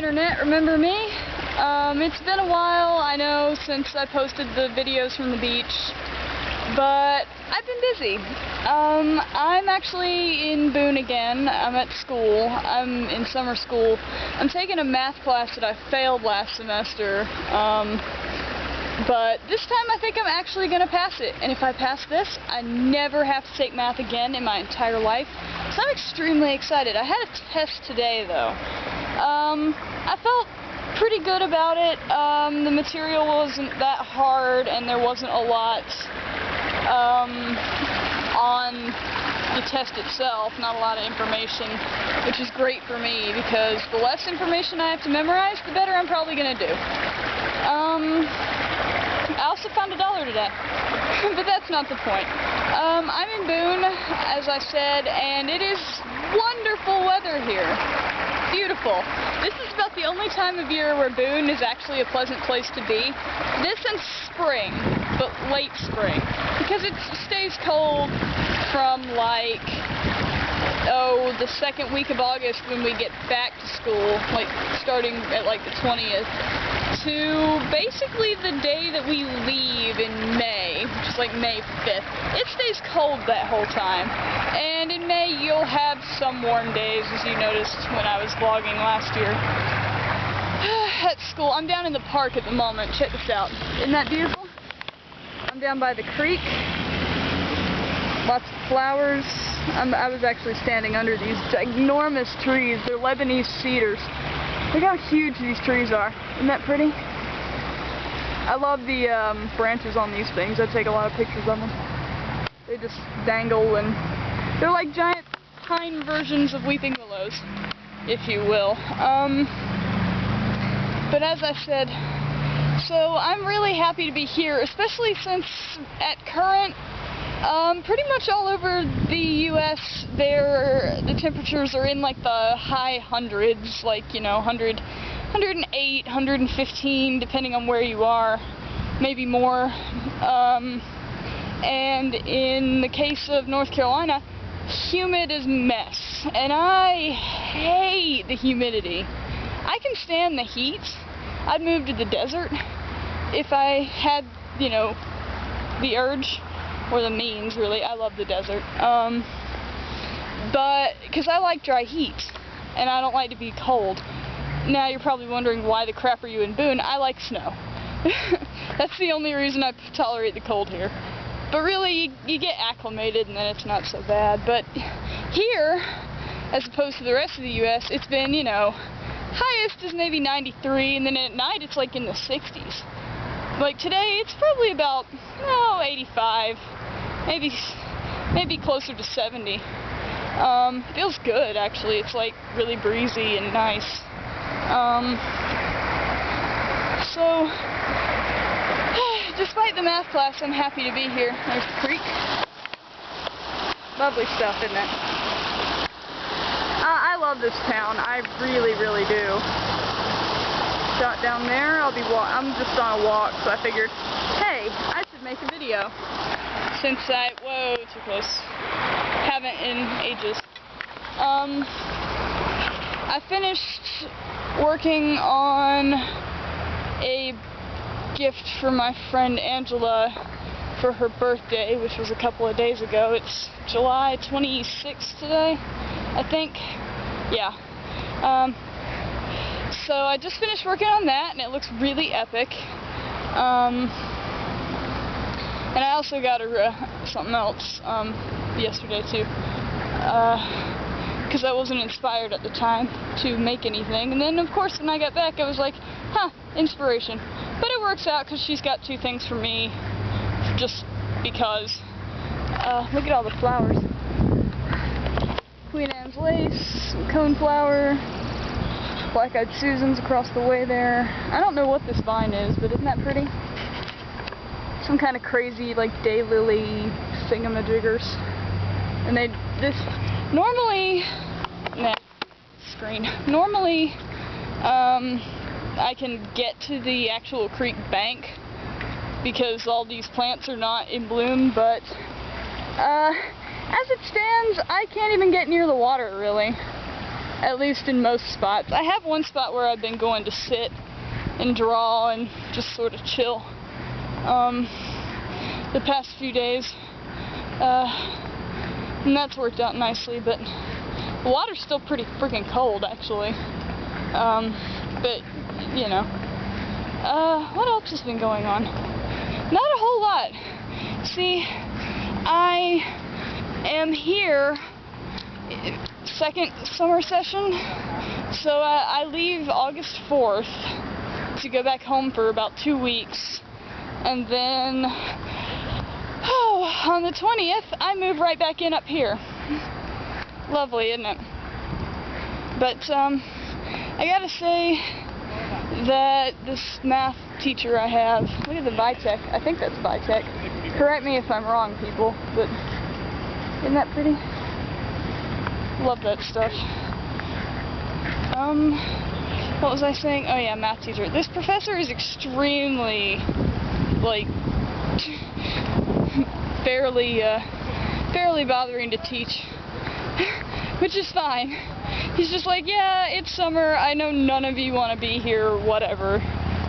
internet, remember me? It's been a while, I know, since I posted the videos from the beach, but I've been busy. I'm actually in Boone again. I'm at school. I'm in summer school. I'm taking a math class that I failed last semester, but this time I think I'm actually going to pass it, and if I pass this, I never have to take math again in my entire life, so I'm extremely excited. I had a test today, though. I felt pretty good about it. The material wasn't that hard, and there wasn't a lot on the test itself, not a lot of information, which is great for me, because the less information I have to memorize, the better I'm probably going to do. I also found $1 today, but that's not the point. I'm in Boone, as I said, and it is wonderful weather here. Beautiful. This is about the only time of year where Boone is actually a pleasant place to be. This and spring, but late spring, because it stays cold from like, the second week of August when we get back to school, like starting at like the 20th, to basically the day that we leave in May, which is like May 5th. It stays cold that whole time. And in May you'll have some warm days, as you noticed when I was vlogging last year. At school, I'm down in the park at the moment. Check this out. Isn't that beautiful? I'm down by the creek. Lots of flowers. I was actually standing under these ginormous trees. They're Lebanese cedars. Look how huge these trees are. Isn't that pretty? I love the branches on these things. I take a lot of pictures of them. They just dangle, and they're like giant pine versions of weeping willows, if you will. But as I said, so I'm really happy to be here, especially since at current, pretty much all over the U.S. the temperatures are in like the high hundreds, like, 100, 108, 115, depending on where you are, maybe more. And in the case of North Carolina, humid as mess, and I hate the humidity. I can stand the heat. I'd move to the desert if I had, the urge. Or the means, really. I love the desert. But, because I like dry heat, and I don't like to be cold. Now, you're probably wondering, why the crap are you in Boone? I like snow. That's the only reason I tolerate the cold here. But really, you get acclimated, and then it's not so bad. But here, as opposed to the rest of the U.S., it's been, highest is maybe 93, and then at night it's like in the 60s. Like today, it's probably about, 85, maybe closer to 70. Feels good, actually. It's like really breezy and nice. So, despite the math class, I'm happy to be here. There's the creek. Lovely stuff, isn't it? I love this town. I really, really do. Shot down there. I'm just on a walk, so I figured, hey, I should make a video. Since whoa, too close. Haven't in ages. I finished working on a gift for my friend Angela for her birthday, which was a couple of days ago. It's July 26th today, I think. Yeah. So I just finished working on that, and it looks really epic. And I also got her something else yesterday too, because I wasn't inspired at the time to make anything. And then, of course, when I got back, I was like, inspiration. But it works out because she's got 2 things for me, just because. Look at all the flowers. Queen Anne's lace, coneflower. Black-eyed Susans across the way there. I don't know what this vine is, but isn't that pretty? Some kind of crazy, like, daylily thingamajiggers. And normally, I can get to the actual creek bank because all these plants are not in bloom, but, as it stands, I can't even get near the water, really. at least in most spots. I have one spot where I've been going to sit and draw and just sort of chill the past few days, and that's worked out nicely, but the water's still pretty freaking cold, actually. But, you know, what else has been going on? Not a whole lot. See, I am here, second summer session, so I leave August 4th to go back home for about 2 weeks, and then, on the 20th, I move right back in up here. Lovely, isn't it? But, I gotta say that this math teacher I have, look at the Vitek, I think that's Vitek. Correct me if I'm wrong, people, but isn't that pretty? Love that stuff. What was I saying? Oh yeah, math teacher. This professor is extremely, like, fairly bothering to teach, which is fine. He's just like, yeah, it's summer, I know none of you want to be here, whatever.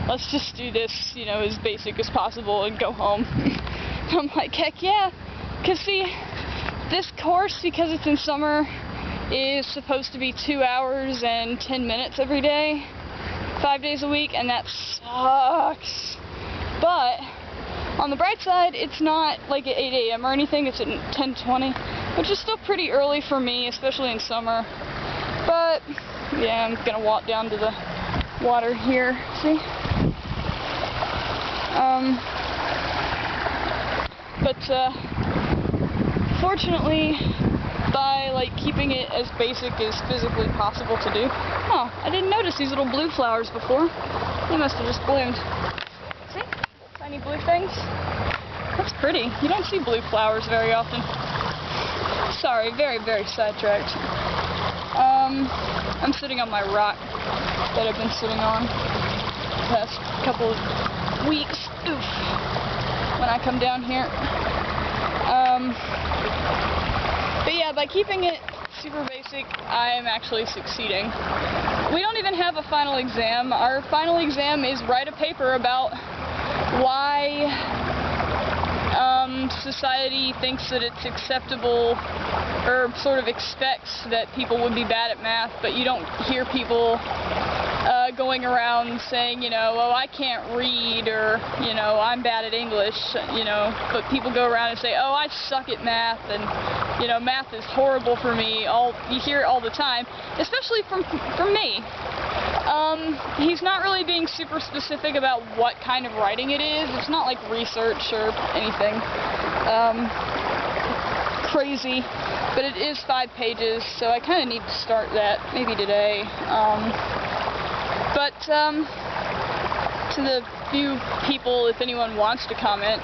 Let's just do this, you know, as basic as possible and go home. I'm like, heck yeah. Because see, this course, because it's in summer, is supposed to be 2 hours and 10 minutes every day, 5 days a week, and that sucks. But on the bright side, it's not like at 8 a.m. or anything, it's at 10:20, which is still pretty early for me, especially in summer. But yeah, I'm gonna walk down to the water here, see? Fortunately, by like keeping it as basic as physically possible to do. Oh, I didn't notice these little blue flowers before. They must have just bloomed. See? Little tiny blue things. That's pretty. You don't see blue flowers very often. Sorry, very sidetracked. I'm sitting on my rock that I've been sitting on the past couple of weeks. Oof. When I come down here. But yeah, by keeping it super basic, I am actually succeeding. We don't even have a final exam. Our final exam is write a paper about why society thinks that it's acceptable or sort of expects that people would be bad at math, but you don't hear people going around saying, you know, oh, I can't read, or, you know, I'm bad at English, you know, but people go around and say, oh, I suck at math, and, you know, math is horrible for me. You hear it all the time, especially from me. He's not really being super specific about what kind of writing it is. It's not like research or anything crazy, but it is 5 pages, so I kind of need to start that maybe today. But to the few people, if anyone wants to comment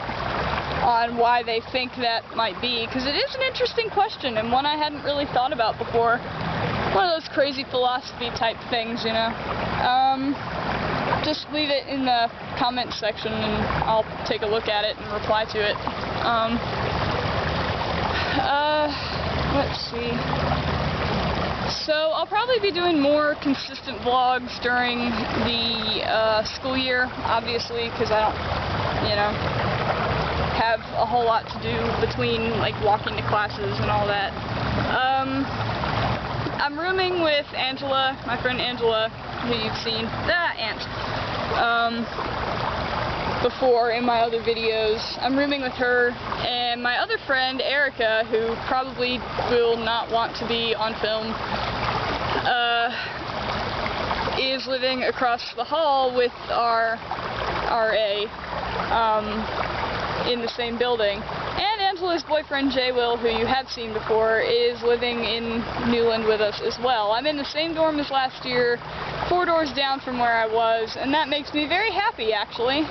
on why they think that might be, because it is an interesting question and one I hadn't really thought about before. One of those crazy philosophy type things, you know. Just leave it in the comment section and I'll take a look at it and reply to it. Let's see. So I'll probably be doing more consistent vlogs during the school year, obviously, because I don't, you know, have a whole lot to do between like walking to classes and all that. I'm rooming with Angela, my friend Angela, who you've seen, before in my other videos. I'm rooming with her and my other friend Erica, who probably will not want to be on film, is living across the hall with our RA in the same building. And Angela's boyfriend Jay Will, who you have seen before, is living in Newland with us as well. I'm in the same dorm as last year, 4 doors down from where I was, and that makes me very happy, actually.